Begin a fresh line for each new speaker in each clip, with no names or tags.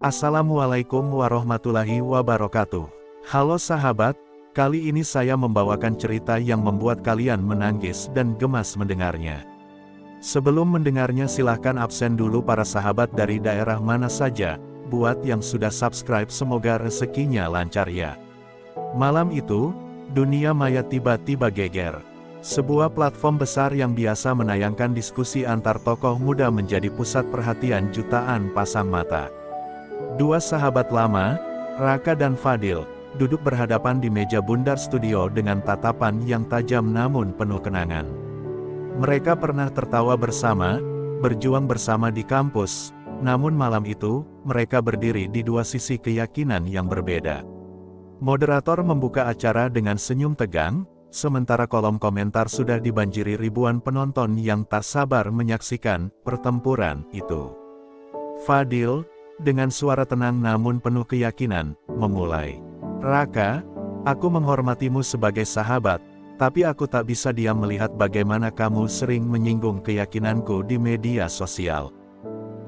Assalamualaikum warahmatullahi wabarakatuh. Halo sahabat, kali ini saya membawakan cerita yang membuat kalian menangis dan gemas mendengarnya. Sebelum mendengarnya silahkan absen dulu para sahabat dari daerah mana saja, buat yang sudah subscribe semoga rezekinya lancar ya. Malam itu, dunia maya tiba-tiba geger. Sebuah platform besar yang biasa menayangkan diskusi antar tokoh muda menjadi pusat perhatian jutaan pasang mata. Dua sahabat lama, Raka dan Fadil, duduk berhadapan di meja bundar studio dengan tatapan yang tajam namun penuh kenangan. Mereka pernah tertawa bersama, berjuang bersama di kampus, namun malam itu, mereka berdiri di dua sisi keyakinan yang berbeda. Moderator membuka acara dengan senyum tegang, sementara kolom komentar sudah dibanjiri ribuan penonton yang tak sabar menyaksikan pertempuran itu. Fadil, dengan suara tenang namun penuh keyakinan, memulai. Raka, aku menghormatimu sebagai sahabat, tapi aku tak bisa diam melihat bagaimana kamu sering menyinggung keyakinanku di media sosial.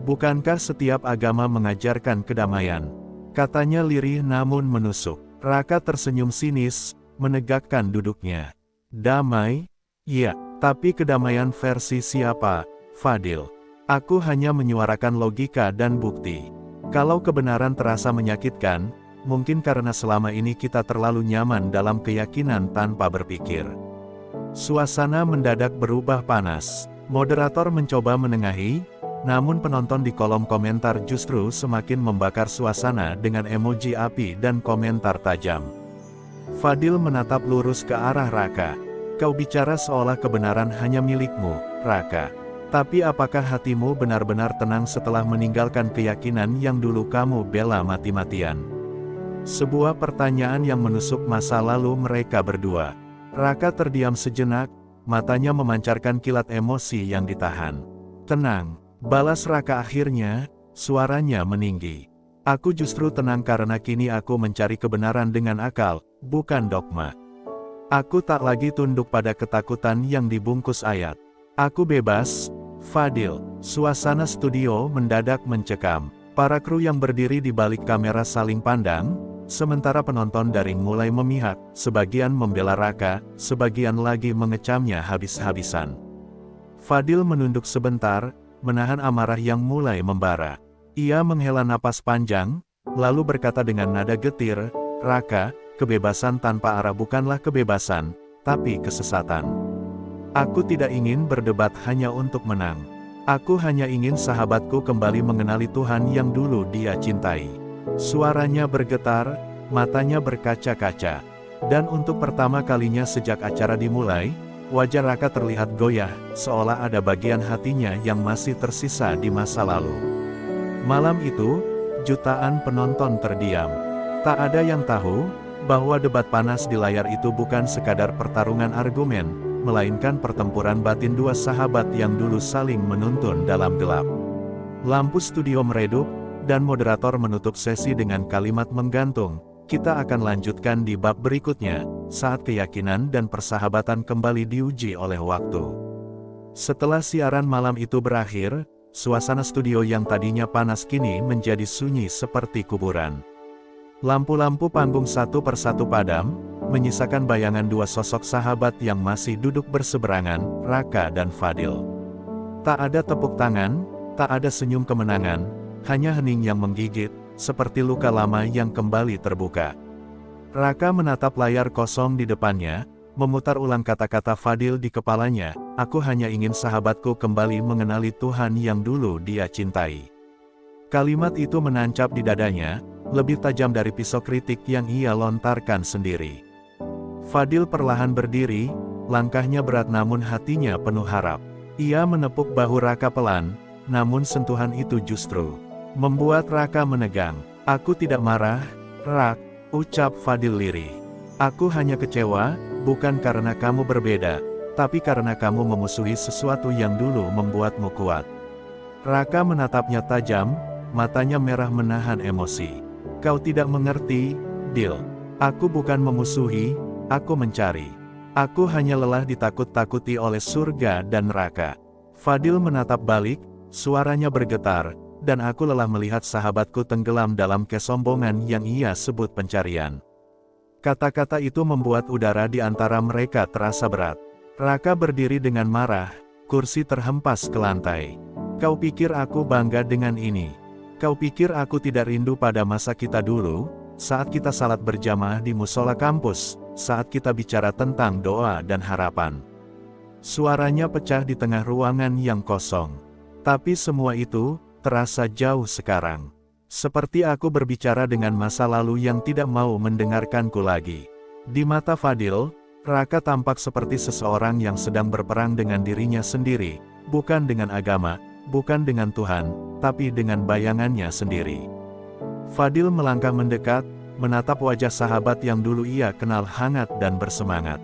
Bukankah setiap agama mengajarkan kedamaian? Katanya lirih namun menusuk. Raka tersenyum sinis, menegakkan duduknya. Damai? Iya, tapi kedamaian versi siapa, Fadil? Aku hanya menyuarakan logika dan bukti. Kalau kebenaran terasa menyakitkan, mungkin karena selama ini kita terlalu nyaman dalam keyakinan tanpa berpikir. Suasana mendadak berubah panas. Moderator mencoba menengahi, namun penonton di kolom komentar justru semakin membakar suasana dengan emoji api dan komentar tajam. Fadil menatap lurus ke arah Raka. Kau bicara seolah kebenaran hanya milikmu, Raka. Tapi apakah hatimu benar-benar tenang setelah meninggalkan keyakinan yang dulu kamu bela mati-matian? Sebuah pertanyaan yang menusuk masa lalu mereka berdua. Raka terdiam sejenak, matanya memancarkan kilat emosi yang ditahan. Tenang, balas Raka akhirnya, suaranya meninggi. Aku justru tenang karena kini aku mencari kebenaran dengan akal, bukan dogma. Aku tak lagi tunduk pada ketakutan yang dibungkus ayat. Aku bebas, Fadil. Suasana studio mendadak mencekam. Para kru yang berdiri di balik kamera saling pandang, sementara penonton daring mulai memihak, sebagian membela Raka, sebagian lagi mengecamnya habis-habisan. Fadil menunduk sebentar, menahan amarah yang mulai membara. Ia menghela napas panjang, lalu berkata dengan nada getir, Raka, kebebasan tanpa arah bukanlah kebebasan, tapi kesesatan. Aku tidak ingin berdebat hanya untuk menang. Aku hanya ingin sahabatku kembali mengenali Tuhan yang dulu dia cintai. Suaranya bergetar, matanya berkaca-kaca. Dan untuk pertama kalinya sejak acara dimulai, wajah Raka terlihat goyah, seolah ada bagian hatinya yang masih tersisa di masa lalu. Malam itu, jutaan penonton terdiam. Tak ada yang tahu, bahwa debat panas di layar itu bukan sekadar pertarungan argumen, melainkan pertempuran batin dua sahabat yang dulu saling menuntun dalam gelap. Lampu studio meredup, dan moderator menutup sesi dengan kalimat menggantung, kita akan lanjutkan di bab berikutnya, saat keyakinan dan persahabatan kembali diuji oleh waktu. Setelah siaran malam itu berakhir, suasana studio yang tadinya panas kini menjadi sunyi seperti kuburan. Lampu-lampu panggung satu persatu padam, menyisakan bayangan dua sosok sahabat yang masih duduk berseberangan, Raka dan Fadil. Tak ada tepuk tangan, tak ada senyum kemenangan, hanya hening yang menggigit, seperti luka lama yang kembali terbuka. Raka menatap layar kosong di depannya, memutar ulang kata-kata Fadil di kepalanya, aku hanya ingin sahabatku kembali mengenali Tuhan yang dulu dia cintai. Kalimat itu menancap di dadanya, lebih tajam dari pisau kritik yang ia lontarkan sendiri. Fadil perlahan berdiri, langkahnya berat namun hatinya penuh harap. Ia menepuk bahu Raka pelan, namun sentuhan itu justru membuat Raka menegang. Aku tidak marah, Rak, ucap Fadil lirih. Aku hanya kecewa, bukan karena kamu berbeda, tapi karena kamu memusuhi sesuatu yang dulu membuatmu kuat. Raka menatapnya tajam, matanya merah menahan emosi. Kau tidak mengerti, Dil. Aku bukan memusuhi, aku mencari. Aku hanya lelah ditakut-takuti oleh surga dan neraka. Fadil menatap balik, suaranya bergetar, dan aku lelah melihat sahabatku tenggelam dalam kesombongan yang ia sebut pencarian. Kata-kata itu membuat udara di antara mereka terasa berat. Raka berdiri dengan marah, kursi terhempas ke lantai. Kau pikir aku bangga dengan ini? Kau pikir aku tidak rindu pada masa kita dulu, saat kita salat berjamaah di musola kampus, saat kita bicara tentang doa dan harapan? Suaranya pecah di tengah ruangan yang kosong. Tapi semua itu terasa jauh sekarang. Seperti aku berbicara dengan masa lalu yang tidak mau mendengarkanku lagi. Di mata Fadil, Raka tampak seperti seseorang yang sedang berperang dengan dirinya sendiri, bukan dengan agama, bukan dengan Tuhan, tapi dengan bayangannya sendiri. Fadil melangkah mendekat, menatap wajah sahabat yang dulu ia kenal hangat dan bersemangat.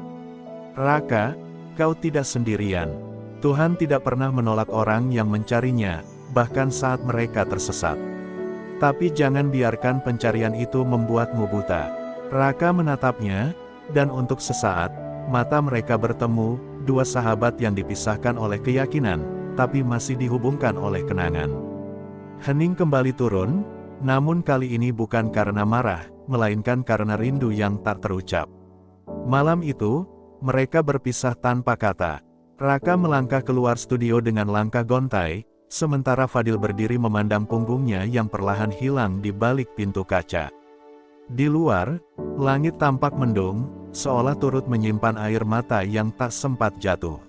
Raka, kau tidak sendirian. Tuhan tidak pernah menolak orang yang mencarinya, bahkan saat mereka tersesat. Tapi jangan biarkan pencarian itu membuatmu buta. Raka menatapnya, dan untuk sesaat, mata mereka bertemu, dua sahabat yang dipisahkan oleh keyakinan, tapi masih dihubungkan oleh kenangan. Hening kembali turun, namun kali ini bukan karena marah, melainkan karena rindu yang tak terucap. Malam itu, mereka berpisah tanpa kata. Raka melangkah keluar studio dengan langkah gontai, sementara Fadil berdiri memandang punggungnya yang perlahan hilang di balik pintu kaca. Di luar, langit tampak mendung, seolah turut menyimpan air mata yang tak sempat jatuh.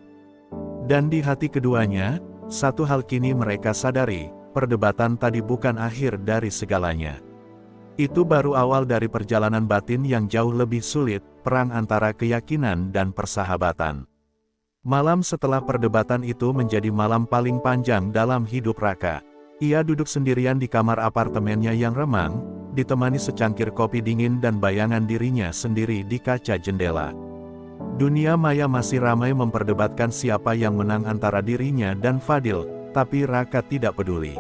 Dan di hati keduanya, satu hal kini mereka sadari, perdebatan tadi bukan akhir dari segalanya. Itu baru awal dari perjalanan batin yang jauh lebih sulit, perang antara keyakinan dan persahabatan. Malam setelah perdebatan itu menjadi malam paling panjang dalam hidup Raka. Ia duduk sendirian di kamar apartemennya yang remang, ditemani secangkir kopi dingin dan bayangan dirinya sendiri di kaca jendela. Dunia maya masih ramai memperdebatkan siapa yang menang antara dirinya dan Fadil, tapi Raka tidak peduli.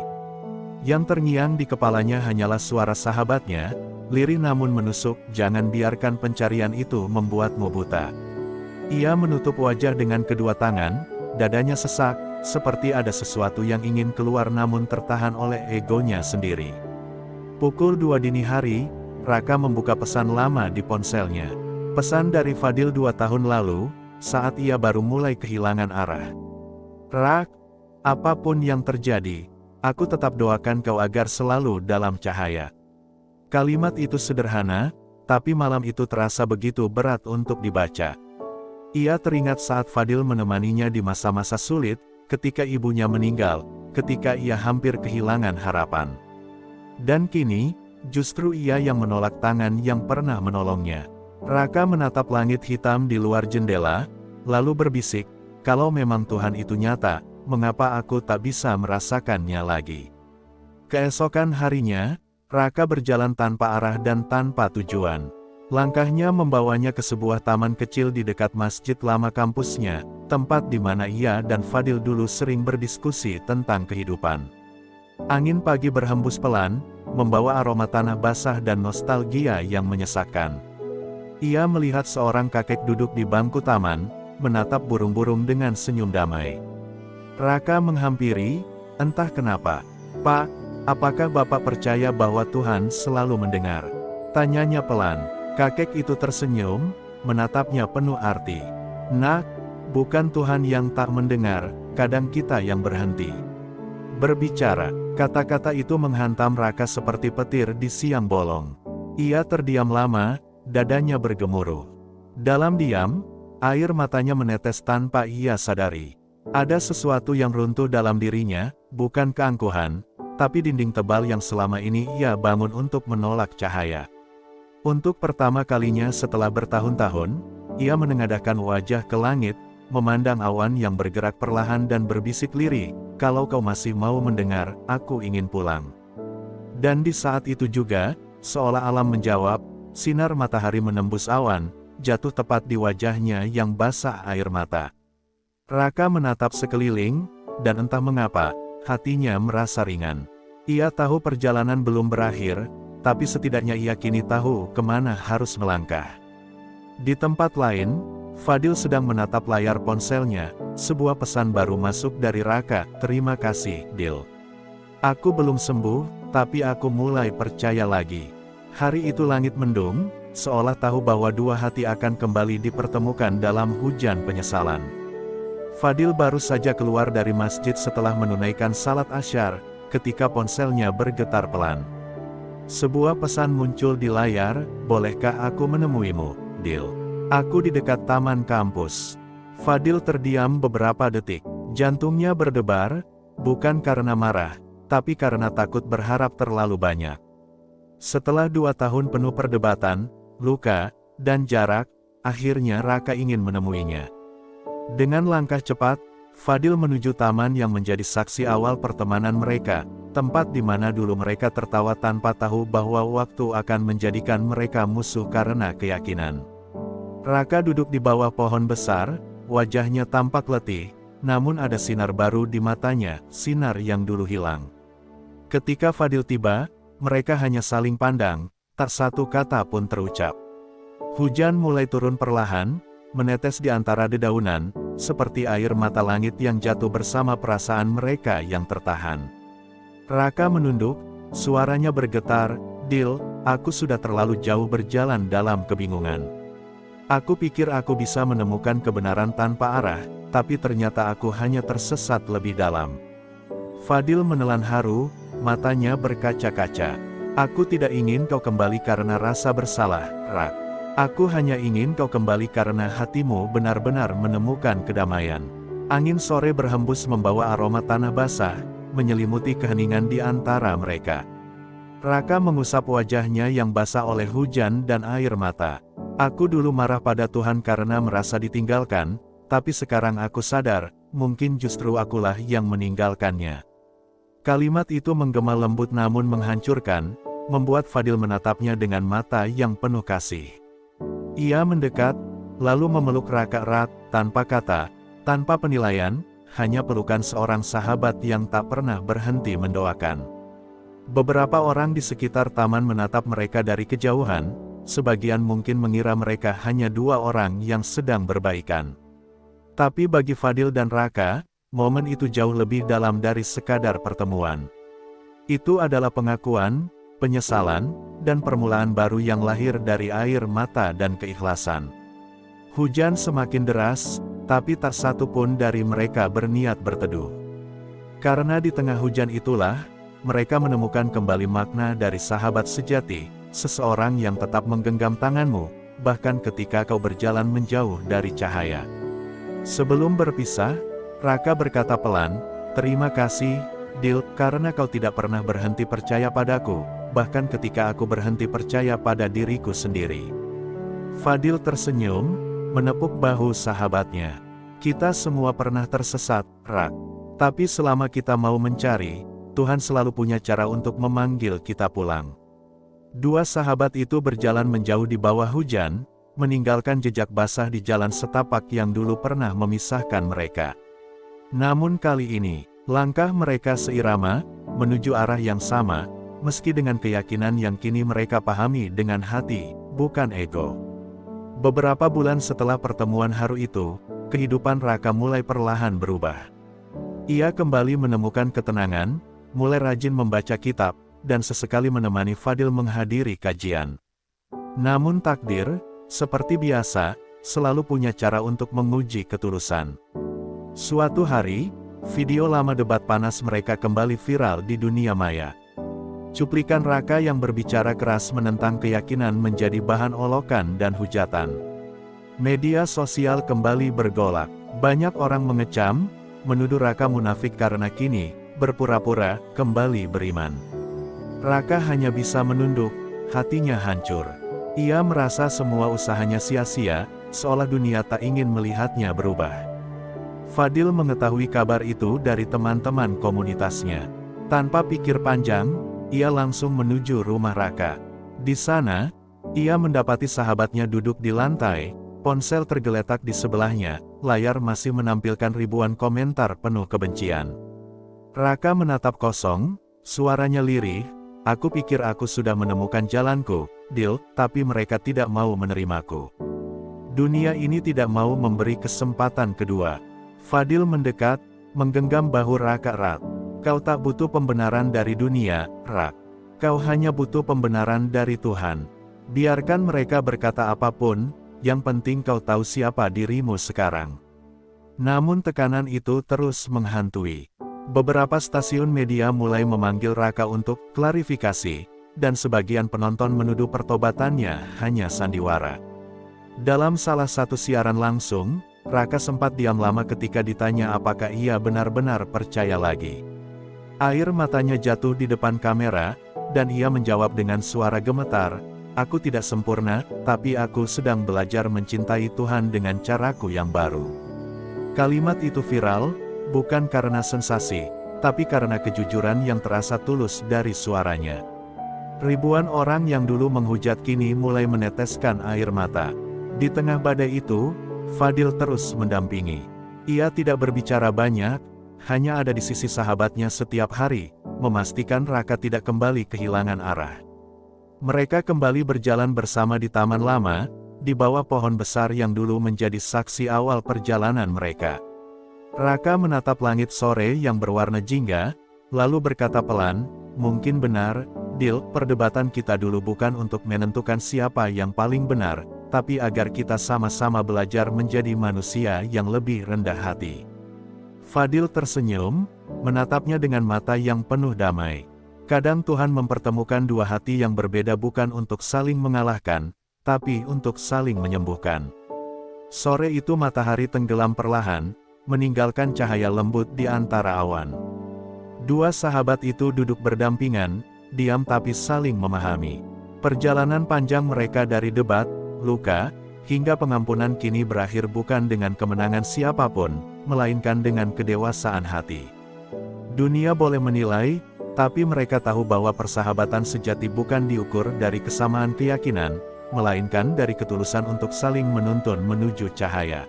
Yang terngiang di kepalanya hanyalah suara sahabatnya, lirih namun menusuk, jangan biarkan pencarian itu membuatmu buta. Ia menutup wajah dengan kedua tangan, dadanya sesak, seperti ada sesuatu yang ingin keluar namun tertahan oleh egonya sendiri. Pukul 2 dini hari, Raka membuka pesan lama di ponselnya. Pesan dari Fadil 2 tahun lalu, saat ia baru mulai kehilangan arah. Rak, apapun yang terjadi, aku tetap doakan kau agar selalu dalam cahaya. Kalimat itu sederhana, tapi malam itu terasa begitu berat untuk dibaca. Ia teringat saat Fadil menemaninya di masa-masa sulit, ketika ibunya meninggal, ketika ia hampir kehilangan harapan. Dan kini, justru ia yang menolak tangan yang pernah menolongnya. Raka menatap langit hitam di luar jendela, lalu berbisik, kalau memang Tuhan itu nyata, mengapa aku tak bisa merasakannya lagi? Keesokan harinya, Raka berjalan tanpa arah dan tanpa tujuan. Langkahnya membawanya ke sebuah taman kecil di dekat masjid lama kampusnya, tempat di mana ia dan Fadil dulu sering berdiskusi tentang kehidupan. Angin pagi berhembus pelan, membawa aroma tanah basah dan nostalgia yang menyesakkan. Ia melihat seorang kakek duduk di bangku taman, menatap burung-burung dengan senyum damai. Raka menghampiri, entah kenapa. Pak, apakah Bapak percaya bahwa Tuhan selalu mendengar? Tanyanya pelan. Kakek itu tersenyum, menatapnya penuh arti. Nak, bukan Tuhan yang tak mendengar, kadang kita yang berhenti berbicara. Kata-kata itu menghantam Raka seperti petir di siang bolong. Ia terdiam lama, dadanya bergemuruh. Dalam diam, air matanya menetes tanpa ia sadari. Ada sesuatu yang runtuh dalam dirinya, bukan keangkuhan, tapi dinding tebal yang selama ini ia bangun untuk menolak cahaya. Untuk pertama kalinya setelah bertahun-tahun, ia menengadahkan wajah ke langit, memandang awan yang bergerak perlahan dan berbisik lirih, kalau kau masih mau mendengar, aku ingin pulang. Dan di saat itu juga, seolah alam menjawab, sinar matahari menembus awan, jatuh tepat di wajahnya yang basah air mata. Raka menatap sekeliling, dan entah mengapa, hatinya merasa ringan. Ia tahu perjalanan belum berakhir, tapi setidaknya ia kini tahu kemana harus melangkah. Di tempat lain, Fadil sedang menatap layar ponselnya, sebuah pesan baru masuk dari Raka, terima kasih, Dil. Aku belum sembuh, tapi aku mulai percaya lagi. Hari itu langit mendung, seolah tahu bahwa dua hati akan kembali dipertemukan dalam hujan penyesalan. Fadil baru saja keluar dari masjid setelah menunaikan salat Asyar, ketika ponselnya bergetar pelan. Sebuah pesan muncul di layar, "Bolehkah aku menemuimu, Dil? Aku di dekat taman kampus." Fadil terdiam beberapa detik. Jantungnya berdebar, bukan karena marah, tapi karena takut berharap terlalu banyak. Setelah 2 tahun penuh perdebatan, luka, dan jarak, akhirnya Raka ingin menemuinya. Dengan langkah cepat, Fadil menuju taman yang menjadi saksi awal pertemanan mereka, tempat di mana dulu mereka tertawa tanpa tahu bahwa waktu akan menjadikan mereka musuh karena keyakinan. Raka duduk di bawah pohon besar, wajahnya tampak letih, namun ada sinar baru di matanya, sinar yang dulu hilang. Ketika Fadil tiba, mereka hanya saling pandang, tak satu kata pun terucap. Hujan mulai turun perlahan, menetes di antara dedaunan, seperti air mata langit yang jatuh bersama perasaan mereka yang tertahan. Raka menunduk, suaranya bergetar, "Dil, aku sudah terlalu jauh berjalan dalam kebingungan. Aku pikir aku bisa menemukan kebenaran tanpa arah, tapi ternyata aku hanya tersesat lebih dalam." Fadil menelan haru, matanya berkaca-kaca. "Aku tidak ingin kau kembali karena rasa bersalah, Rak. Aku hanya ingin kau kembali karena hatimu benar-benar menemukan kedamaian." Angin sore berhembus membawa aroma tanah basah, menyelimuti keheningan di antara mereka. Raka mengusap wajahnya yang basah oleh hujan dan air mata. "Aku dulu marah pada Tuhan karena merasa ditinggalkan, tapi sekarang aku sadar, mungkin justru akulah yang meninggalkannya." Kalimat itu menggema lembut namun menghancurkan, membuat Fadil menatapnya dengan mata yang penuh kasih. Ia mendekat, lalu memeluk Raka erat, tanpa kata, tanpa penilaian, hanya pelukan seorang sahabat yang tak pernah berhenti mendoakan. Beberapa orang di sekitar taman menatap mereka dari kejauhan, sebagian mungkin mengira mereka hanya 2 orang yang sedang berbaikan. Tapi bagi Fadil dan Raka, momen itu jauh lebih dalam dari sekadar pertemuan. Itu adalah pengakuan, penyesalan, dan permulaan baru yang lahir dari air mata dan keikhlasan. Hujan semakin deras, tapi tak satu pun dari mereka berniat berteduh. Karena di tengah hujan itulah, mereka menemukan kembali makna dari sahabat sejati, seseorang yang tetap menggenggam tanganmu, bahkan ketika kau berjalan menjauh dari cahaya. Sebelum berpisah, Raka berkata pelan, "Terima kasih, Dil, karena kau tidak pernah berhenti percaya padaku, bahkan ketika aku berhenti percaya pada diriku sendiri." Fadil tersenyum, menepuk bahu sahabatnya. "Kita semua pernah tersesat, Rak. Tapi selama kita mau mencari, Tuhan selalu punya cara untuk memanggil kita pulang." Dua sahabat itu berjalan menjauh di bawah hujan, meninggalkan jejak basah di jalan setapak yang dulu pernah memisahkan mereka. Namun kali ini, langkah mereka seirama, menuju arah yang sama, meski dengan keyakinan yang kini mereka pahami dengan hati, bukan ego. Beberapa bulan setelah pertemuan haru itu, kehidupan Raka mulai perlahan berubah. Ia kembali menemukan ketenangan, mulai rajin membaca kitab, dan sesekali menemani Fadil menghadiri kajian. Namun takdir, seperti biasa, selalu punya cara untuk menguji ketulusan. Suatu hari, video lama debat panas mereka kembali viral di dunia maya. Cuplikan Raka yang berbicara keras menentang keyakinan menjadi bahan olokan dan hujatan. Media sosial kembali bergolak. Banyak orang mengecam, menuduh Raka munafik karena kini, berpura-pura, kembali beriman. Raka hanya bisa menunduk, hatinya hancur. Ia merasa semua usahanya sia-sia, seolah dunia tak ingin melihatnya berubah. Fadil mengetahui kabar itu dari teman-teman komunitasnya. Tanpa pikir panjang, ia langsung menuju rumah Raka. Di sana, ia mendapati sahabatnya duduk di lantai, ponsel tergeletak di sebelahnya, layar masih menampilkan ribuan komentar penuh kebencian. Raka menatap kosong, suaranya lirih, "Aku pikir aku sudah menemukan jalanku, Dil, tapi mereka tidak mau menerimaku. Dunia ini tidak mau memberi kesempatan kedua." Fadil mendekat, menggenggam bahu Raka erat. Kau tak butuh pembenaran dari dunia, Rak. Kau hanya butuh pembenaran dari Tuhan. Biarkan mereka berkata apapun, yang penting kau tahu siapa dirimu sekarang. Namun tekanan itu terus menghantui. Beberapa stasiun media mulai memanggil Raka untuk klarifikasi, dan sebagian penonton menuduh pertobatannya hanya sandiwara. Dalam salah satu siaran langsung, Raka sempat diam lama ketika ditanya apakah ia benar-benar percaya lagi. Air matanya jatuh di depan kamera, dan ia menjawab dengan suara gemetar, "Aku tidak sempurna, tapi aku sedang belajar mencintai Tuhan dengan caraku yang baru." Kalimat itu viral, bukan karena sensasi, tapi karena kejujuran yang terasa tulus dari suaranya. Ribuan orang yang dulu menghujat kini mulai meneteskan air mata. Di tengah badai itu, Fadil terus mendampingi. Ia tidak berbicara banyak, hanya ada di sisi sahabatnya setiap hari, memastikan Raka tidak kembali kehilangan arah. Mereka kembali berjalan bersama di taman lama, di bawah pohon besar yang dulu menjadi saksi awal perjalanan mereka. Raka menatap langit sore yang berwarna jingga, lalu berkata pelan, "Mungkin benar, Dil, perdebatan kita dulu bukan untuk menentukan siapa yang paling benar, tapi agar kita sama-sama belajar menjadi manusia yang lebih rendah hati." Fadil tersenyum, menatapnya dengan mata yang penuh damai. Kadang Tuhan mempertemukan dua hati yang berbeda bukan untuk saling mengalahkan, tapi untuk saling menyembuhkan. Sore itu matahari tenggelam perlahan, meninggalkan cahaya lembut di antara awan. Dua sahabat itu duduk berdampingan, diam tapi saling memahami. Perjalanan panjang mereka dari debat, luka, hingga pengampunan kini berakhir bukan dengan kemenangan siapapun, melainkan dengan kedewasaan hati. Dunia boleh menilai, tapi mereka tahu bahwa persahabatan sejati bukan diukur dari kesamaan keyakinan, melainkan dari ketulusan untuk saling menuntun menuju cahaya.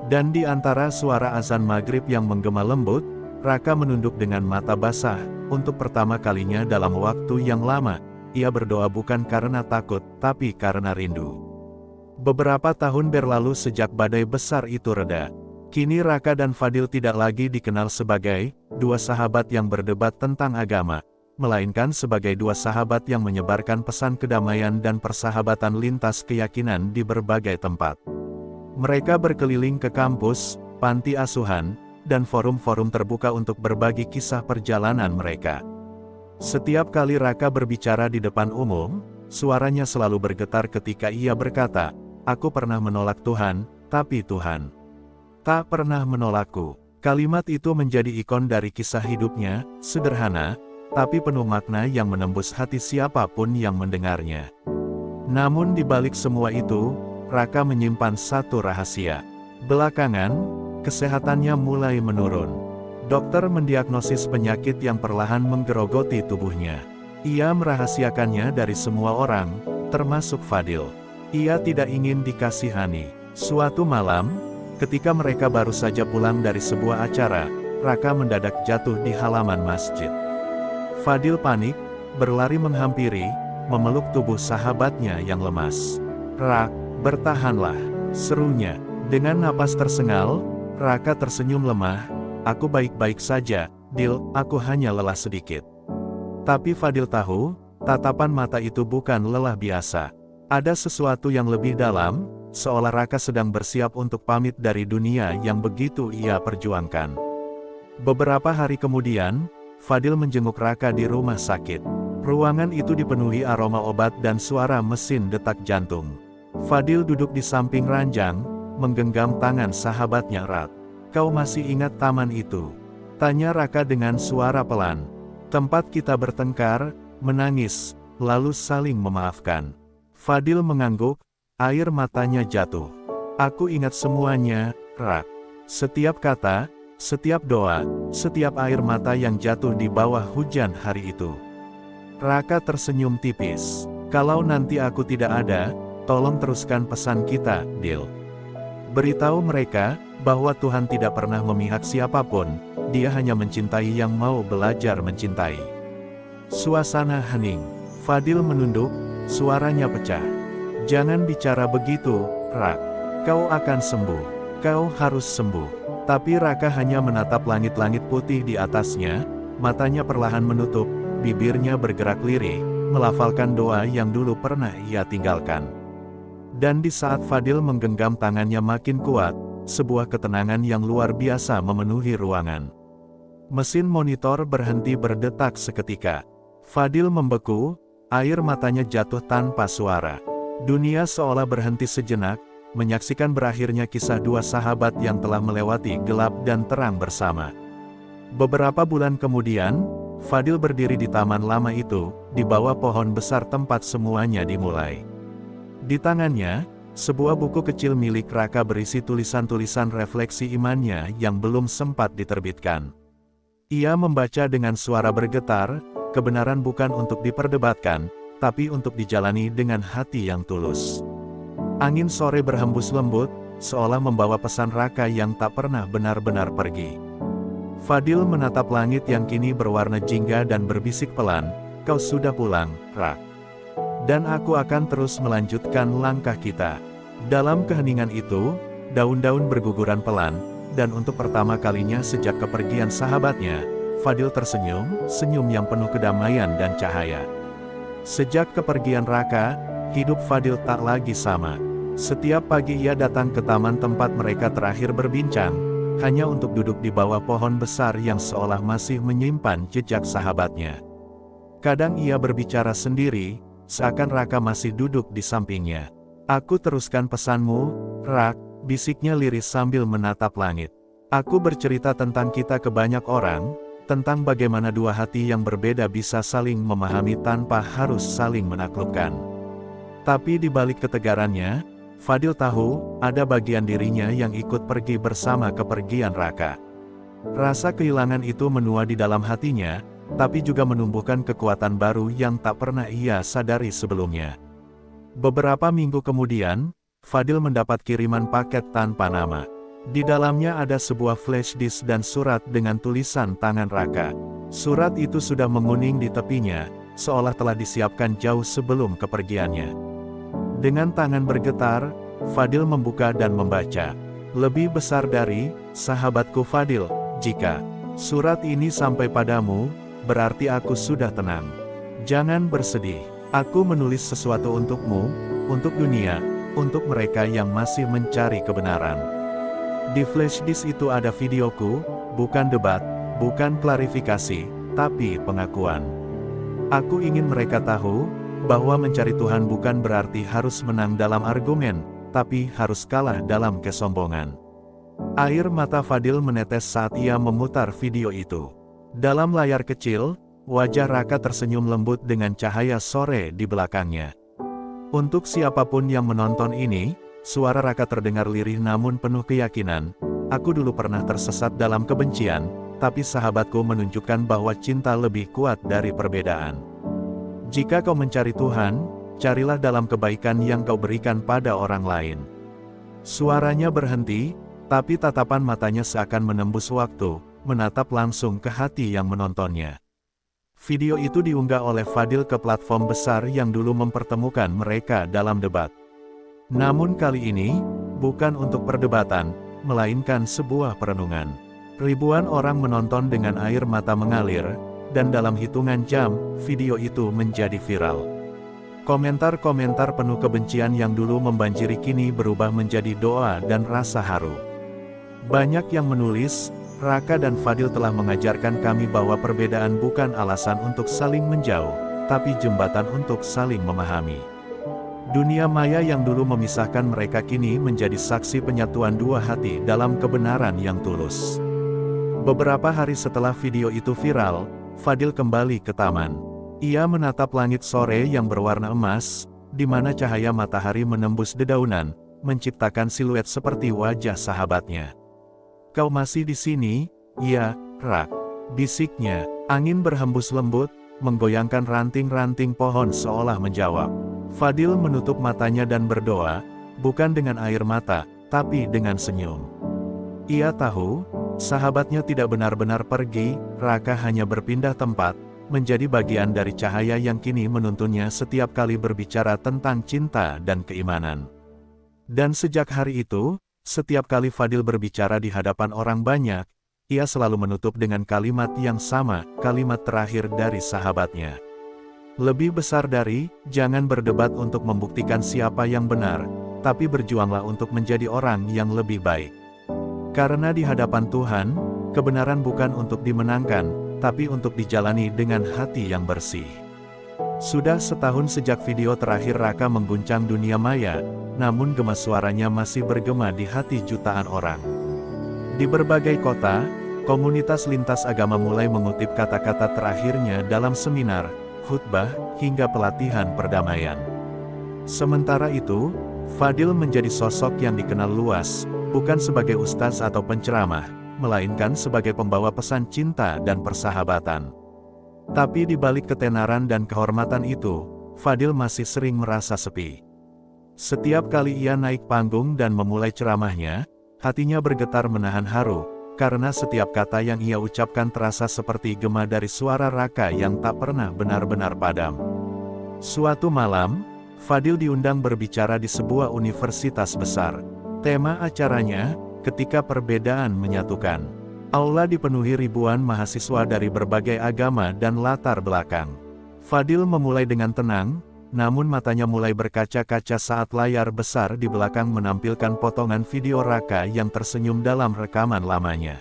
Dan di antara suara azan maghrib yang menggema lembut, Raka menunduk dengan mata basah. Untuk pertama kalinya dalam waktu yang lama, ia berdoa bukan karena takut, tapi karena rindu. Beberapa tahun berlalu sejak badai besar itu reda. Kini Raka dan Fadil tidak lagi dikenal sebagai dua sahabat yang berdebat tentang agama, melainkan sebagai dua sahabat yang menyebarkan pesan kedamaian dan persahabatan lintas keyakinan di berbagai tempat. Mereka berkeliling ke kampus, panti asuhan, dan forum-forum terbuka untuk berbagi kisah perjalanan mereka. Setiap kali Raka berbicara di depan umum, suaranya selalu bergetar ketika ia berkata, "Aku pernah menolak Tuhan, tapi Tuhan tak pernah menolakku." Kalimat itu menjadi ikon dari kisah hidupnya, sederhana, tapi penuh makna yang menembus hati siapapun yang mendengarnya. Namun di balik semua itu, Raka menyimpan satu rahasia. Belakangan, kesehatannya mulai menurun. Dokter mendiagnosis penyakit yang perlahan menggerogoti tubuhnya. Ia merahasiakannya dari semua orang, termasuk Fadil. Ia tidak ingin dikasihani. Suatu malam, ketika mereka baru saja pulang dari sebuah acara, Raka mendadak jatuh di halaman masjid. Fadil panik, berlari menghampiri, memeluk tubuh sahabatnya yang lemas. "Rak, bertahanlah," serunya. Dengan napas tersengal, Raka tersenyum lemah, "Aku baik-baik saja, Dil, aku hanya lelah sedikit." Tapi Fadil tahu, tatapan mata itu bukan lelah biasa. Ada sesuatu yang lebih dalam, seolah Raka sedang bersiap untuk pamit dari dunia yang begitu ia perjuangkan. Beberapa hari kemudian, Fadil menjenguk Raka di rumah sakit. Ruangan itu dipenuhi aroma obat dan suara mesin detak jantung. Fadil duduk di samping ranjang, menggenggam tangan sahabatnya erat. "Kau masih ingat taman itu?" tanya Raka dengan suara pelan. "Tempat kita bertengkar, menangis, lalu saling memaafkan." Fadil mengangguk, air matanya jatuh. "Aku ingat semuanya, Rak. Setiap kata, setiap doa, setiap air mata yang jatuh di bawah hujan hari itu." Raka tersenyum tipis. "Kalau nanti aku tidak ada, tolong teruskan pesan kita, Dil. Beritahu mereka, bahwa Tuhan tidak pernah memihak siapapun, Dia hanya mencintai yang mau belajar mencintai." Suasana hening. Fadil menunduk, suaranya pecah. "Jangan bicara begitu, Rak. Kau akan sembuh. Kau harus sembuh." Tapi Raka hanya menatap langit-langit putih di atasnya, matanya perlahan menutup, bibirnya bergerak lirih, melafalkan doa yang dulu pernah ia tinggalkan. Dan di saat Fadil menggenggam tangannya makin kuat, sebuah ketenangan yang luar biasa memenuhi ruangan. Mesin monitor berhenti berdetak seketika. Fadil membeku, air matanya jatuh tanpa suara. Dunia seolah berhenti sejenak, menyaksikan berakhirnya kisah dua sahabat yang telah melewati gelap dan terang bersama. Beberapa bulan kemudian, Fadil berdiri di taman lama itu, di bawah pohon besar tempat semuanya dimulai. Di tangannya, sebuah buku kecil milik Raka berisi tulisan-tulisan refleksi imannya yang belum sempat diterbitkan. Ia membaca dengan suara bergetar, kebenaran bukan untuk diperdebatkan, tapi untuk dijalani dengan hati yang tulus. Angin sore berhembus lembut, seolah membawa pesan Raka yang tak pernah benar-benar pergi. Fadil menatap langit yang kini berwarna jingga dan berbisik pelan, "Kau sudah pulang, Rak. Dan aku akan terus melanjutkan langkah kita." Dalam keheningan itu, daun-daun berguguran pelan, dan untuk pertama kalinya sejak kepergian sahabatnya, Fadil tersenyum, senyum yang penuh kedamaian dan cahaya. Sejak kepergian Raka, hidup Fadil tak lagi sama. Setiap pagi ia datang ke taman tempat mereka terakhir berbincang, hanya untuk duduk di bawah pohon besar yang seolah masih menyimpan jejak sahabatnya. Kadang ia berbicara sendiri, seakan Raka masih duduk di sampingnya. "Aku teruskan pesanmu, Rak," bisiknya lirih sambil menatap langit. "Aku bercerita tentang kita ke banyak orang, tentang bagaimana dua hati yang berbeda bisa saling memahami tanpa harus saling menaklukkan." Tapi di balik ketegarannya, Fadil tahu, ada bagian dirinya yang ikut pergi bersama kepergian Raka. Rasa kehilangan itu menua di dalam hatinya, tapi juga menumbuhkan kekuatan baru yang tak pernah ia sadari sebelumnya. Beberapa minggu kemudian, Fadil mendapat kiriman paket tanpa nama. Di dalamnya ada sebuah flash disk dan surat dengan tulisan tangan Raka. Surat itu sudah menguning di tepinya, seolah telah disiapkan jauh sebelum kepergiannya. Dengan tangan bergetar, Fadil membuka dan membaca. "Lebih besar dari, sahabatku Fadil, jika surat ini sampai padamu, berarti aku sudah tenang. Jangan bersedih. Aku menulis sesuatu untukmu, untuk dunia, untuk mereka yang masih mencari kebenaran." Di flash disk itu ada videoku, bukan debat, bukan klarifikasi, tapi pengakuan. Aku ingin mereka tahu, bahwa mencari Tuhan bukan berarti harus menang dalam argumen, tapi harus kalah dalam kesombongan. Air mata Fadil menetes saat ia memutar video itu. Dalam layar kecil, wajah Raka tersenyum lembut dengan cahaya sore di belakangnya. Untuk siapapun yang menonton ini, suara Raka terdengar lirih namun penuh keyakinan. "Aku dulu pernah tersesat dalam kebencian, tapi sahabatku menunjukkan bahwa cinta lebih kuat dari perbedaan. Jika kau mencari Tuhan, carilah dalam kebaikan yang kau berikan pada orang lain." Suaranya berhenti, tapi tatapan matanya seakan menembus waktu, menatap langsung ke hati yang menontonnya. Video itu diunggah oleh Fadil ke platform besar yang dulu mempertemukan mereka dalam debat. Namun kali ini, bukan untuk perdebatan, melainkan sebuah perenungan. Ribuan orang menonton dengan air mata mengalir, dan dalam hitungan jam, video itu menjadi viral. Komentar-komentar penuh kebencian yang dulu membanjiri kini berubah menjadi doa dan rasa haru. Banyak yang menulis, "Raka dan Fadil telah mengajarkan kami bahwa perbedaan bukan alasan untuk saling menjauh, tapi jembatan untuk saling memahami." Dunia maya yang dulu memisahkan mereka kini menjadi saksi penyatuan dua hati dalam kebenaran yang tulus. Beberapa hari setelah video itu viral, Fadil kembali ke taman. Ia menatap langit sore yang berwarna emas, di mana cahaya matahari menembus dedaunan, menciptakan siluet seperti wajah sahabatnya. "Kau masih di sini, ya, Rak?" bisiknya. Angin berhembus lembut, menggoyangkan ranting-ranting pohon seolah menjawab. Fadil menutup matanya dan berdoa, bukan dengan air mata, tapi dengan senyum. Ia tahu, sahabatnya tidak benar-benar pergi, Raka hanya berpindah tempat, menjadi bagian dari cahaya yang kini menuntunnya setiap kali berbicara tentang cinta dan keimanan. Dan sejak hari itu, setiap kali Fadil berbicara di hadapan orang banyak, ia selalu menutup dengan kalimat yang sama, kalimat terakhir dari sahabatnya. Lebih besar dari, jangan berdebat untuk membuktikan siapa yang benar, tapi berjuanglah untuk menjadi orang yang lebih baik. Karena di hadapan Tuhan, kebenaran bukan untuk dimenangkan, tapi untuk dijalani dengan hati yang bersih. Sudah setahun sejak video terakhir Raka mengguncang dunia maya, namun gema suaranya masih bergema di hati jutaan orang. Di berbagai kota, komunitas lintas agama mulai mengutip kata-kata terakhirnya dalam seminar, khutbah, hingga pelatihan perdamaian. Sementara itu, Fadil menjadi sosok yang dikenal luas, bukan sebagai ustaz atau penceramah, melainkan sebagai pembawa pesan cinta dan persahabatan. Tapi di balik ketenaran dan kehormatan itu, Fadil masih sering merasa sepi. Setiap kali ia naik panggung dan memulai ceramahnya, hatinya bergetar menahan haru, karena setiap kata yang ia ucapkan terasa seperti gema dari suara Raka yang tak pernah benar-benar padam. Suatu malam, Fadil diundang berbicara di sebuah universitas besar. Tema acaranya, Ketika Perbedaan Menyatukan. Aula dipenuhi ribuan mahasiswa dari berbagai agama dan latar belakang. Fadil memulai dengan tenang, namun matanya mulai berkaca-kaca saat layar besar di belakang menampilkan potongan video Raka yang tersenyum dalam rekaman lamanya.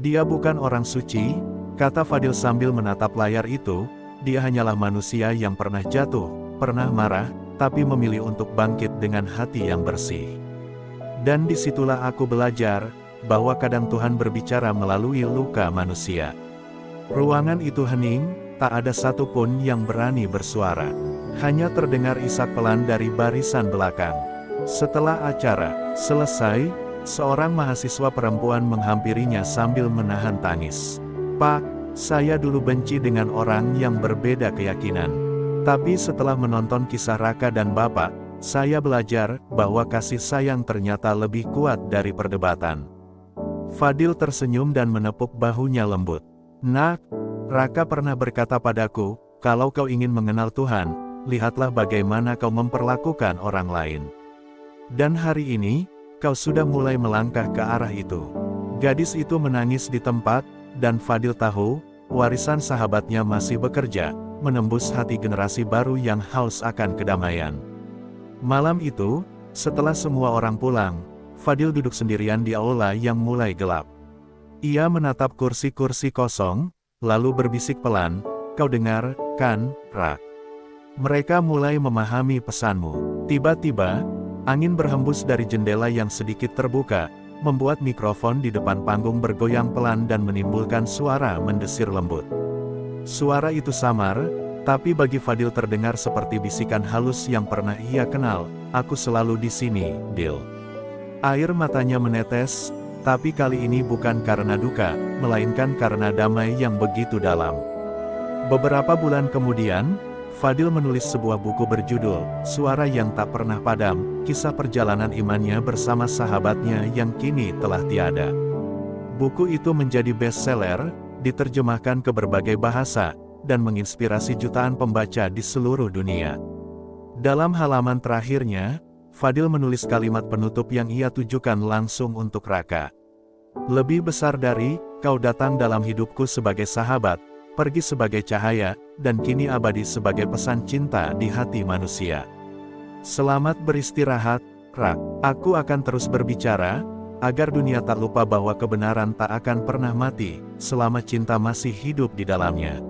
Dia bukan orang suci, kata Fadil sambil menatap layar itu, dia hanyalah manusia yang pernah jatuh, pernah marah, tapi memilih untuk bangkit dengan hati yang bersih. Dan disitulah aku belajar, bahwa kadang Tuhan berbicara melalui luka manusia. Ruangan itu hening, tak ada satupun yang berani bersuara. Hanya terdengar isak pelan dari barisan belakang. Setelah acara selesai, seorang mahasiswa perempuan menghampirinya sambil menahan tangis. "Pak, saya dulu benci dengan orang yang berbeda keyakinan. Tapi setelah menonton kisah Raka dan Bapak, saya belajar bahwa kasih sayang ternyata lebih kuat dari perdebatan." Fadil tersenyum dan menepuk bahunya lembut. "Nak, Raka pernah berkata padaku, kalau kau ingin mengenal Tuhan, lihatlah bagaimana kau memperlakukan orang lain. Dan hari ini, kau sudah mulai melangkah ke arah itu." Gadis itu menangis di tempat, dan Fadil tahu, warisan sahabatnya masih bekerja, menembus hati generasi baru yang haus akan kedamaian. Malam itu, setelah semua orang pulang, Fadil duduk sendirian di aula yang mulai gelap. Ia menatap kursi-kursi kosong, lalu berbisik pelan, "Kau dengar, kan, Rak? Mereka mulai memahami pesanmu." Tiba-tiba, angin berhembus dari jendela yang sedikit terbuka, membuat mikrofon di depan panggung bergoyang pelan dan menimbulkan suara mendesir lembut. Suara itu samar, tapi bagi Fadil terdengar seperti bisikan halus yang pernah ia kenal, "Aku selalu di sini, Dil." Air matanya menetes, tapi kali ini bukan karena duka, melainkan karena damai yang begitu dalam. Beberapa bulan kemudian, Fadil menulis sebuah buku berjudul, Suara Yang Tak Pernah Padam, kisah perjalanan imannya bersama sahabatnya yang kini telah tiada. Buku itu menjadi bestseller, diterjemahkan ke berbagai bahasa, dan menginspirasi jutaan pembaca di seluruh dunia. Dalam halaman terakhirnya, Fadil menulis kalimat penutup yang ia tujukan langsung untuk Raka. "Lebih besar dari, kau datang dalam hidupku sebagai sahabat, pergi sebagai cahaya, dan kini abadi sebagai pesan cinta di hati manusia. Selamat beristirahat, Rak. Aku akan terus berbicara, agar dunia tak lupa bahwa kebenaran tak akan pernah mati, selama cinta masih hidup di dalamnya."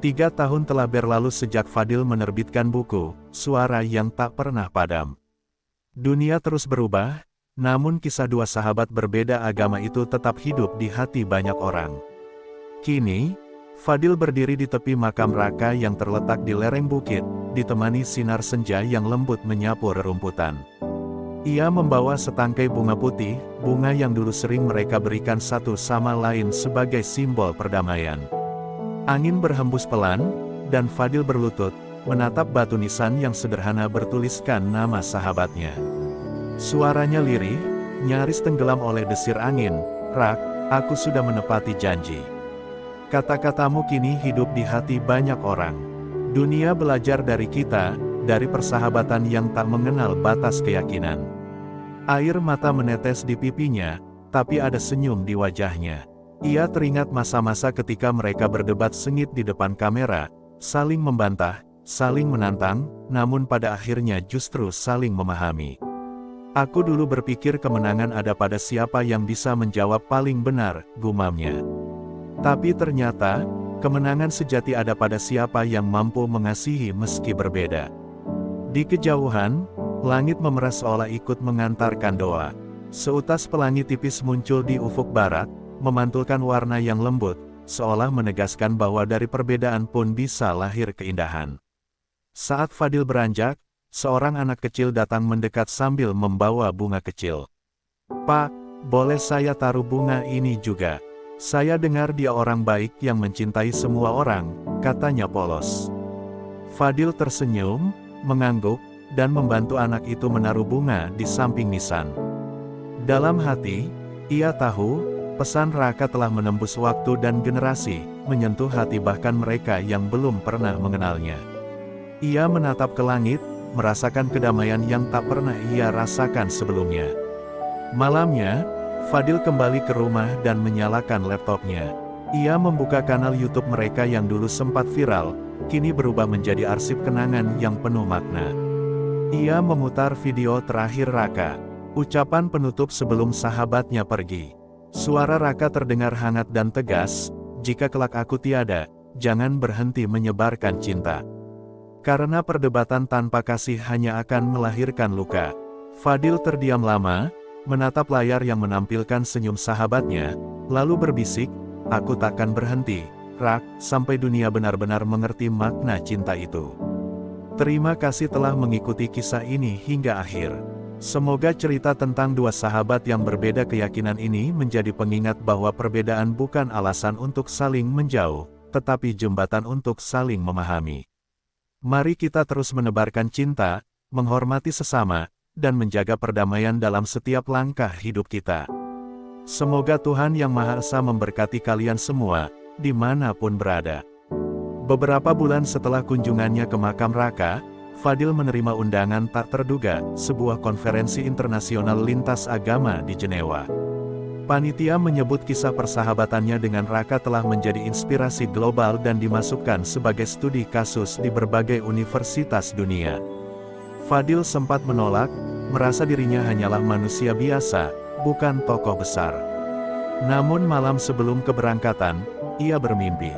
3 tahun telah berlalu sejak Fadil menerbitkan buku, Suara Yang Tak Pernah Padam. Dunia terus berubah, namun kisah dua sahabat berbeda agama itu tetap hidup di hati banyak orang. Kini, Fadil berdiri di tepi makam Raka yang terletak di lereng bukit, ditemani sinar senja yang lembut menyapu rerumputan. Ia membawa setangkai bunga putih, bunga yang dulu sering mereka berikan satu sama lain sebagai simbol perdamaian. Angin berhembus pelan, dan Fadil berlutut, menatap batu nisan yang sederhana bertuliskan nama sahabatnya. Suaranya lirih, nyaris tenggelam oleh desir angin, "Rak, aku sudah menepati janji. Kata-katamu kini hidup di hati banyak orang. Dunia belajar dari kita, dari persahabatan yang tak mengenal batas keyakinan." Air mata menetes di pipinya, tapi ada senyum di wajahnya. Ia teringat masa-masa ketika mereka berdebat sengit di depan kamera, saling membantah, saling menantang, namun pada akhirnya justru saling memahami. Aku dulu berpikir kemenangan ada pada siapa yang bisa menjawab paling benar, gumamnya. Tapi ternyata, kemenangan sejati ada pada siapa yang mampu mengasihi meski berbeda. Di kejauhan, langit memeras seolah ikut mengantarkan doa. Seutas pelangi tipis muncul di ufuk barat, memantulkan warna yang lembut, seolah menegaskan bahwa dari perbedaan pun bisa lahir keindahan. Saat Fadil beranjak, seorang anak kecil datang mendekat sambil membawa bunga kecil. "Pak, boleh saya taruh bunga ini juga? Saya dengar dia orang baik yang mencintai semua orang," katanya polos. Fadil tersenyum, mengangguk, dan membantu anak itu menaruh bunga di samping nisan. Dalam hati, ia tahu, pesan Raka telah menembus waktu dan generasi, menyentuh hati bahkan mereka yang belum pernah mengenalnya. Ia menatap ke langit, merasakan kedamaian yang tak pernah ia rasakan sebelumnya. Malamnya, Fadil kembali ke rumah dan menyalakan laptopnya. Ia membuka kanal YouTube mereka yang dulu sempat viral, kini berubah menjadi arsip kenangan yang penuh makna. Ia memutar video terakhir Raka, ucapan penutup sebelum sahabatnya pergi. Suara Raka terdengar hangat dan tegas, "Jika kelak aku tiada, jangan berhenti menyebarkan cinta. Karena perdebatan tanpa kasih hanya akan melahirkan luka." Fadil terdiam lama, menatap layar yang menampilkan senyum sahabatnya, lalu berbisik, "Aku takkan berhenti, Rak, sampai dunia benar-benar mengerti makna cinta itu. Terima kasih telah mengikuti kisah ini hingga akhir. Semoga cerita tentang dua sahabat yang berbeda keyakinan ini menjadi pengingat bahwa perbedaan bukan alasan untuk saling menjauh, tetapi jembatan untuk saling memahami. Mari kita terus menebarkan cinta, menghormati sesama, dan menjaga perdamaian dalam setiap langkah hidup kita. Semoga Tuhan Yang Maha Esa memberkati kalian semua, dimanapun berada." Beberapa bulan setelah kunjungannya ke makam Raka, Fadil menerima undangan tak terduga, sebuah konferensi internasional lintas agama di Jenewa. Panitia menyebut kisah persahabatannya dengan Raka telah menjadi inspirasi global dan dimasukkan sebagai studi kasus di berbagai universitas dunia. Fadil sempat menolak, merasa dirinya hanyalah manusia biasa, bukan tokoh besar. Namun malam sebelum keberangkatan, ia bermimpi.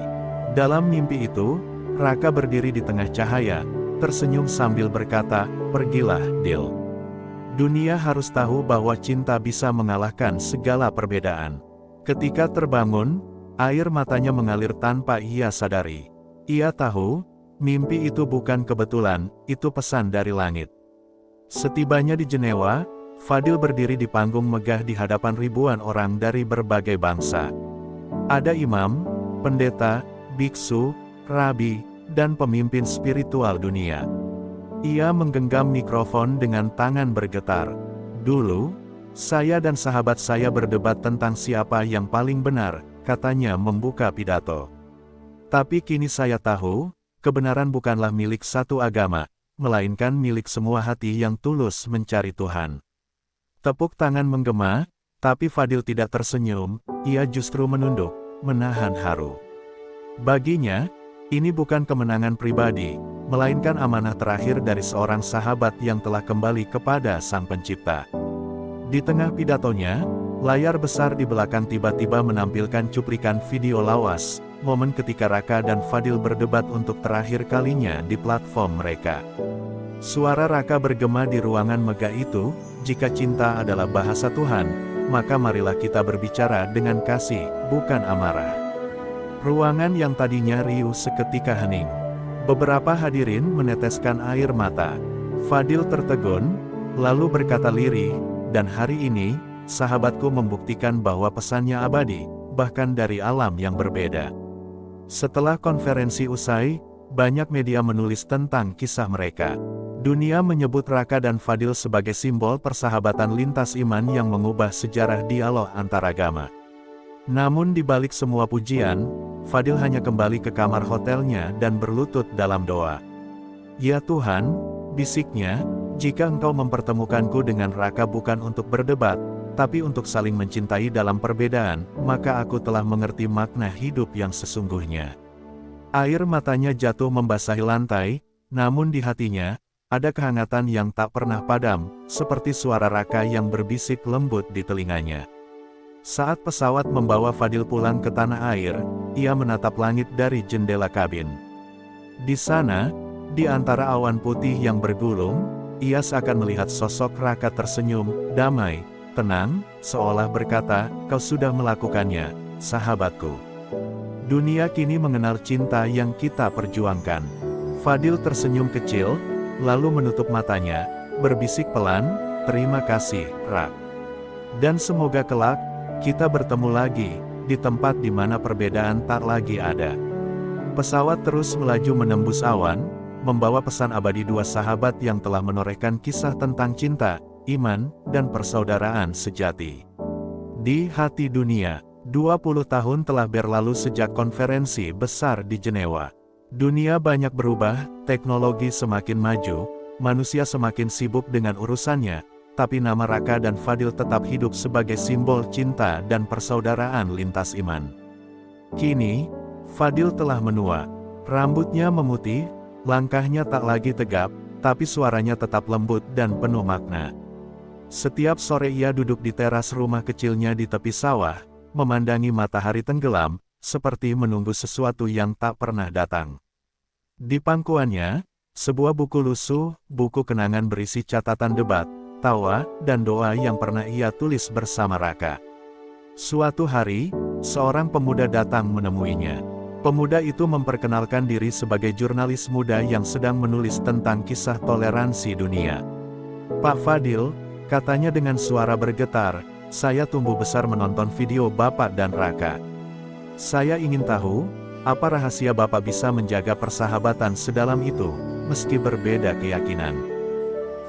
Dalam mimpi itu, Raka berdiri di tengah cahaya, tersenyum sambil berkata, "Pergilah, Dil. Dunia harus tahu bahwa cinta bisa mengalahkan segala perbedaan." Ketika terbangun, air matanya mengalir tanpa ia sadari. Ia tahu, mimpi itu bukan kebetulan, itu pesan dari langit. Setibanya di Jenewa, Fadil berdiri di panggung megah di hadapan ribuan orang dari berbagai bangsa. Ada imam, pendeta, biksu, rabi, dan pemimpin spiritual dunia. Ia menggenggam mikrofon dengan tangan bergetar. "Dulu, saya dan sahabat saya berdebat tentang siapa yang paling benar," katanya membuka pidato. "Tapi kini saya tahu, kebenaran bukanlah milik satu agama, melainkan milik semua hati yang tulus mencari Tuhan." Tepuk tangan menggema, tapi Fadil tidak tersenyum, ia justru menunduk, menahan haru. Baginya, ini bukan kemenangan pribadi, melainkan amanah terakhir dari seorang sahabat yang telah kembali kepada Sang Pencipta. Di tengah pidatonya, layar besar di belakang tiba-tiba menampilkan cuplikan video lawas, momen ketika Raka dan Fadil berdebat untuk terakhir kalinya di platform mereka. Suara Raka bergema di ruangan megah itu, "Jika cinta adalah bahasa Tuhan, maka marilah kita berbicara dengan kasih, bukan amarah." Ruangan yang tadinya riuh seketika hening. Beberapa hadirin meneteskan air mata. Fadil tertegun, lalu berkata lirih, "Dan hari ini, sahabatku membuktikan bahwa pesannya abadi, bahkan dari alam yang berbeda." Setelah konferensi usai, banyak media menulis tentang kisah mereka. Dunia menyebut Raka dan Fadil sebagai simbol persahabatan lintas iman yang mengubah sejarah dialog antaragama. Namun di balik semua pujian, Fadil hanya kembali ke kamar hotelnya dan berlutut dalam doa. "Ya Tuhan," bisiknya, "jika Engkau mempertemukanku dengan Raka bukan untuk berdebat, tapi untuk saling mencintai dalam perbedaan, maka aku telah mengerti makna hidup yang sesungguhnya. Air matanya jatuh membasahi lantai, namun di hatinya, ada kehangatan yang tak pernah padam, seperti suara Raka yang berbisik lembut di telinganya. Saat pesawat membawa Fadil pulang ke tanah air, ia menatap langit dari jendela kabin. Di sana, di antara awan putih yang bergulung, ia seakan melihat sosok Raka tersenyum, damai, tenang, seolah berkata, "Kau sudah melakukannya, sahabatku. Dunia kini mengenal cinta yang kita perjuangkan." Fadil tersenyum kecil, lalu menutup matanya, berbisik pelan, "Terima kasih, Rak. Dan semoga kelak, kita bertemu lagi, di tempat di mana perbedaan tak lagi ada." Pesawat terus melaju menembus awan, membawa pesan abadi dua sahabat yang telah menorehkan kisah tentang cinta, iman, dan persaudaraan sejati. Di hati dunia, 20 tahun telah berlalu sejak konferensi besar di Jenewa. Dunia banyak berubah, teknologi semakin maju, manusia semakin sibuk dengan urusannya, tapi nama Raka dan Fadil tetap hidup sebagai simbol cinta dan persaudaraan lintas iman. Kini, Fadil telah menua. Rambutnya memutih, langkahnya tak lagi tegap, tapi suaranya tetap lembut dan penuh makna. Setiap sore ia duduk di teras rumah kecilnya di tepi sawah, memandangi matahari tenggelam, seperti menunggu sesuatu yang tak pernah datang. Di pangkuannya, sebuah buku lusuh, buku kenangan berisi catatan debat, tawa, dan doa yang pernah ia tulis bersama Raka. Suatu hari, seorang pemuda datang menemuinya. Pemuda itu memperkenalkan diri sebagai jurnalis muda yang sedang menulis tentang kisah toleransi dunia. "Pak Fadil," katanya dengan suara bergetar, "saya tumbuh besar menonton video Bapak dan Raka. Saya ingin tahu, apa rahasia Bapak bisa menjaga persahabatan sedalam itu, meski berbeda keyakinan?"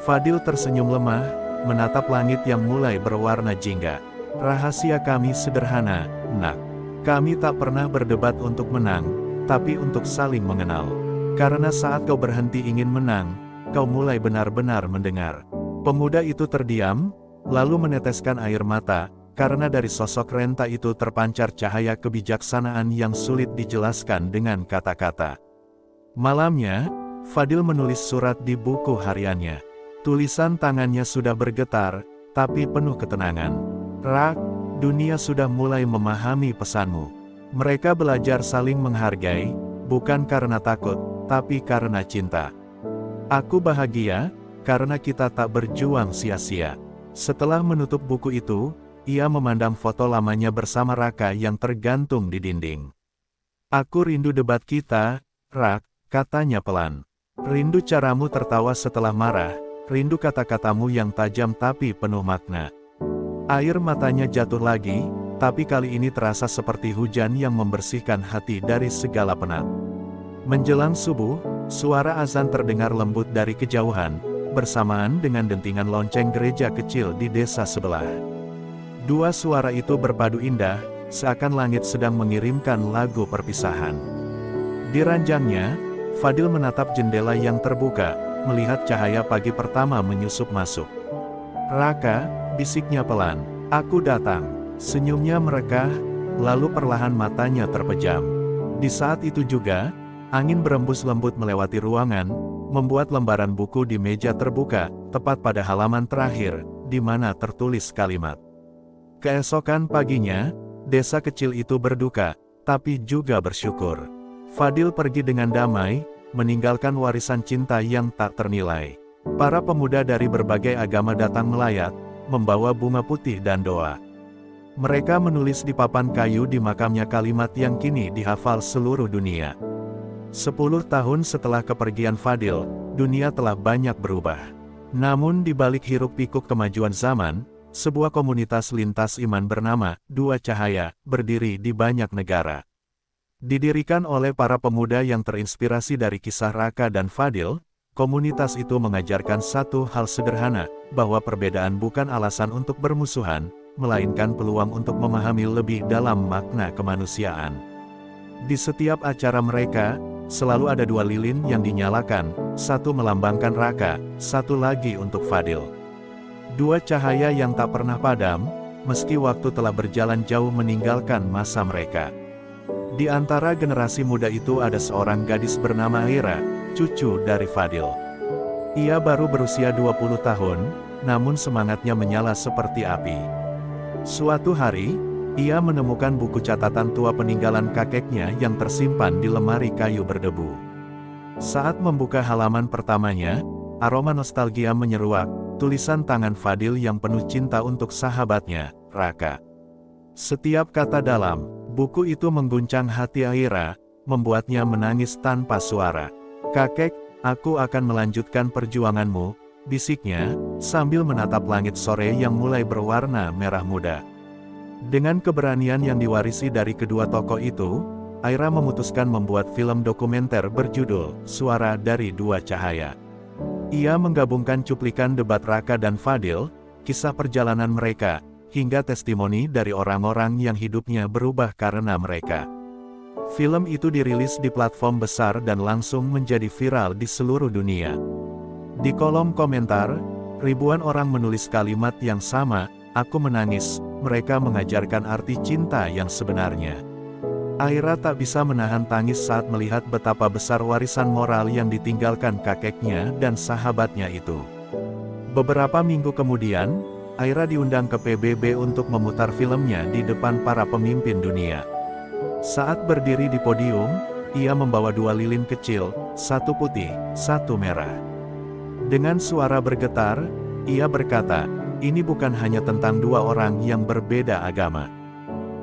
Fadil tersenyum lemah, menatap langit yang mulai berwarna jingga. "Rahasia kami sederhana, Nak. Kami tak pernah berdebat untuk menang, tapi untuk saling mengenal. Karena saat kau berhenti ingin menang, kau mulai benar-benar mendengar." Pemuda itu terdiam, lalu meneteskan air mata, karena dari sosok renta itu terpancar cahaya kebijaksanaan yang sulit dijelaskan dengan kata-kata. Malamnya, Fadil menulis surat di buku hariannya. Tulisan tangannya sudah bergetar, tapi penuh ketenangan. "Rak, dunia sudah mulai memahami pesanmu. Mereka belajar saling menghargai, bukan karena takut, tapi karena cinta. Aku bahagia, karena kita tak berjuang sia-sia." Setelah menutup buku itu, ia memandang foto lamanya bersama Raka yang tergantung di dinding. "Aku rindu debat kita, Rak," katanya pelan. "Rindu caramu tertawa setelah marah, rindu kata-katamu yang tajam tapi penuh makna." Air matanya jatuh lagi, tapi kali ini terasa seperti hujan yang membersihkan hati dari segala penat. Menjelang subuh, suara azan terdengar lembut dari kejauhan, bersamaan dengan dentingan lonceng gereja kecil di desa sebelah. Dua suara itu berpadu indah, seakan langit sedang mengirimkan lagu perpisahan. Di ranjangnya, Fadil menatap jendela yang terbuka, melihat cahaya pagi pertama menyusup masuk. "Raka," bisiknya pelan, "aku datang." Senyumnya merekah, lalu perlahan matanya terpejam. Di saat itu juga, angin berembus lembut melewati ruangan, membuat lembaran buku di meja terbuka, tepat pada halaman terakhir, di mana tertulis kalimat. Keesokan paginya, desa kecil itu berduka, tapi juga bersyukur. Fadil pergi dengan damai, meninggalkan warisan cinta yang tak ternilai. Para pemuda dari berbagai agama datang melayat, membawa bunga putih dan doa. Mereka menulis di papan kayu di makamnya kalimat yang kini dihafal seluruh dunia. 10 tahun setelah kepergian Fadil, dunia telah banyak berubah. Namun di balik hiruk-pikuk kemajuan zaman, sebuah komunitas lintas iman bernama Dua Cahaya berdiri di banyak negara. Didirikan oleh para pemuda yang terinspirasi dari kisah Raka dan Fadil, komunitas itu mengajarkan satu hal sederhana, bahwa perbedaan bukan alasan untuk bermusuhan, melainkan peluang untuk memahami lebih dalam makna kemanusiaan. Di setiap acara mereka, selalu ada dua lilin yang dinyalakan, satu melambangkan Raka, satu lagi untuk Fadil. Dua cahaya yang tak pernah padam, meski waktu telah berjalan jauh meninggalkan masa mereka. Di antara generasi muda itu ada seorang gadis bernama Aira, cucu dari Fadil. Ia baru berusia 20 tahun, namun semangatnya menyala seperti api. Suatu hari, ia menemukan buku catatan tua peninggalan kakeknya yang tersimpan di lemari kayu berdebu. Saat membuka halaman pertamanya, aroma nostalgia menyeruak, tulisan tangan Fadil yang penuh cinta untuk sahabatnya, Raka. Setiap kata dalam buku itu mengguncang hati Aira, membuatnya menangis tanpa suara. "Kakek, aku akan melanjutkan perjuanganmu," bisiknya, sambil menatap langit sore yang mulai berwarna merah muda. Dengan keberanian yang diwarisi dari kedua tokoh itu, Aira memutuskan membuat film dokumenter berjudul Suara dari Dua Cahaya. Ia menggabungkan cuplikan debat Raka dan Fadil, kisah perjalanan mereka, hingga testimoni dari orang-orang yang hidupnya berubah karena mereka. Film itu dirilis di platform besar dan langsung menjadi viral di seluruh dunia. Di kolom komentar, ribuan orang menulis kalimat yang sama, "Aku menangis, mereka mengajarkan arti cinta yang sebenarnya." Aira tak bisa menahan tangis saat melihat betapa besar warisan moral yang ditinggalkan kakeknya dan sahabatnya itu. Beberapa minggu kemudian, Aira diundang ke PBB untuk memutar filmnya di depan para pemimpin dunia. Saat berdiri di podium, ia membawa dua lilin kecil, satu putih, satu merah. Dengan suara bergetar, ia berkata, "Ini bukan hanya tentang dua orang yang berbeda agama.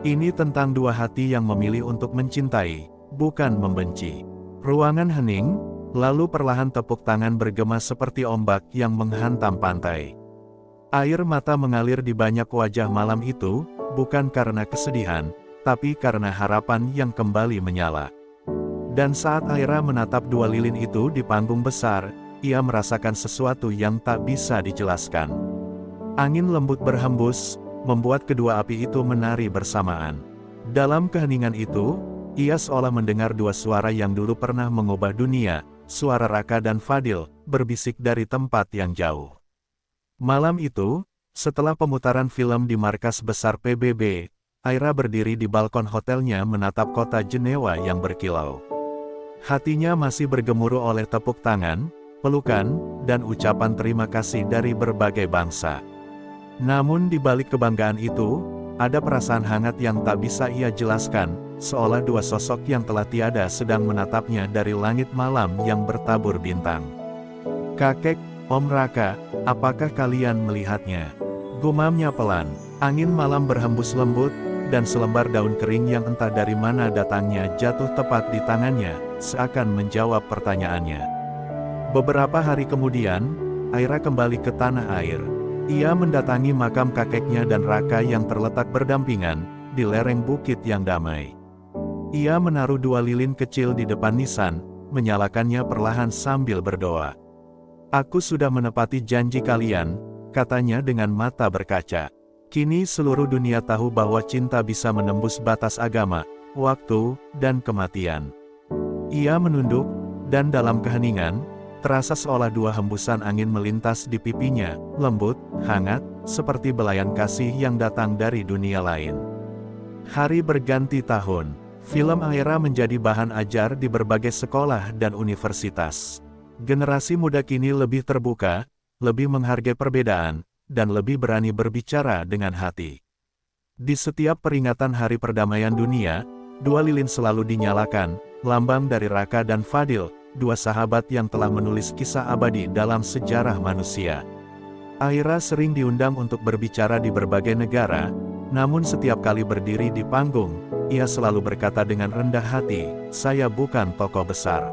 Ini tentang dua hati yang memilih untuk mencintai, bukan membenci." Ruangan hening, lalu perlahan tepuk tangan bergema seperti ombak yang menghantam pantai. Air mata mengalir di banyak wajah malam itu, bukan karena kesedihan, tapi karena harapan yang kembali menyala. Dan saat Aira menatap dua lilin itu di panggung besar, ia merasakan sesuatu yang tak bisa dijelaskan. Angin lembut berhembus, membuat kedua api itu menari bersamaan. Dalam keheningan itu, ia seolah mendengar dua suara yang dulu pernah mengubah dunia, suara Raka dan Fadil, berbisik dari tempat yang jauh. Malam itu, setelah pemutaran film di markas besar PBB, Aira berdiri di balkon hotelnya menatap kota Jenewa yang berkilau. Hatinya masih bergemuruh oleh tepuk tangan, pelukan, dan ucapan terima kasih dari berbagai bangsa. Namun di balik kebanggaan itu, ada perasaan hangat yang tak bisa ia jelaskan, seolah dua sosok yang telah tiada sedang menatapnya dari langit malam yang bertabur bintang. "Kakek, Om Raka, apakah kalian melihatnya?" Gumamnya pelan. Angin malam berhembus lembut, dan selembar daun kering yang entah dari mana datangnya jatuh tepat di tangannya, seakan menjawab pertanyaannya. Beberapa hari kemudian, Aira kembali ke tanah air. Ia mendatangi makam kakeknya dan Raka yang terletak berdampingan, di lereng bukit yang damai. Ia menaruh dua lilin kecil di depan nisan, menyalakannya perlahan sambil berdoa. "Aku sudah menepati janji kalian," katanya dengan mata berkaca. "Kini seluruh dunia tahu bahwa cinta bisa menembus batas agama, waktu, dan kematian." Ia menunduk, dan dalam keheningan, terasa seolah dua hembusan angin melintas di pipinya, lembut, hangat, seperti belayan kasih yang datang dari dunia lain. Hari berganti tahun, film Aira menjadi bahan ajar di berbagai sekolah dan universitas. Generasi muda kini lebih terbuka, lebih menghargai perbedaan, dan lebih berani berbicara dengan hati. Di setiap peringatan Hari Perdamaian Dunia, dua lilin selalu dinyalakan, lambang dari Raka dan Fadil, dua sahabat yang telah menulis kisah abadi dalam sejarah manusia. Aira sering diundang untuk berbicara di berbagai negara, namun setiap kali berdiri di panggung, ia selalu berkata dengan rendah hati, "Saya bukan tokoh besar.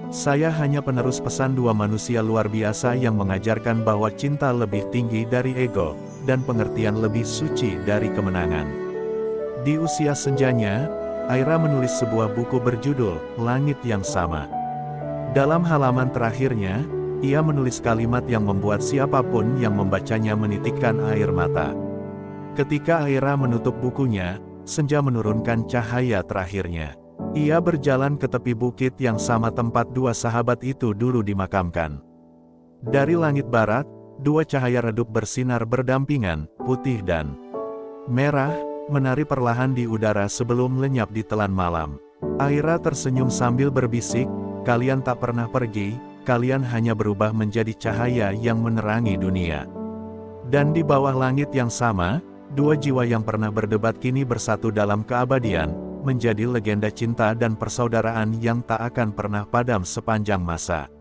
Saya hanya penerus pesan dua manusia luar biasa yang mengajarkan bahwa cinta lebih tinggi dari ego, dan pengertian lebih suci dari kemenangan." Di usia senjanya, Aira menulis sebuah buku berjudul Langit yang Sama. Dalam halaman terakhirnya, ia menulis kalimat yang membuat siapapun yang membacanya menitikkan air mata. Ketika Aira menutup bukunya, senja menurunkan cahaya terakhirnya. Ia berjalan ke tepi bukit yang sama tempat dua sahabat itu dulu dimakamkan. Dari langit barat, Dua cahaya redup bersinar berdampingan, putih dan merah, menari perlahan di udara sebelum lenyap di telan malam. Aira tersenyum sambil berbisik, "Kalian tak pernah pergi, kalian hanya berubah menjadi cahaya yang menerangi dunia." Dan di bawah langit yang sama, dua jiwa yang pernah berdebat kini bersatu dalam keabadian, menjadi legenda cinta dan persaudaraan yang tak akan pernah padam sepanjang masa.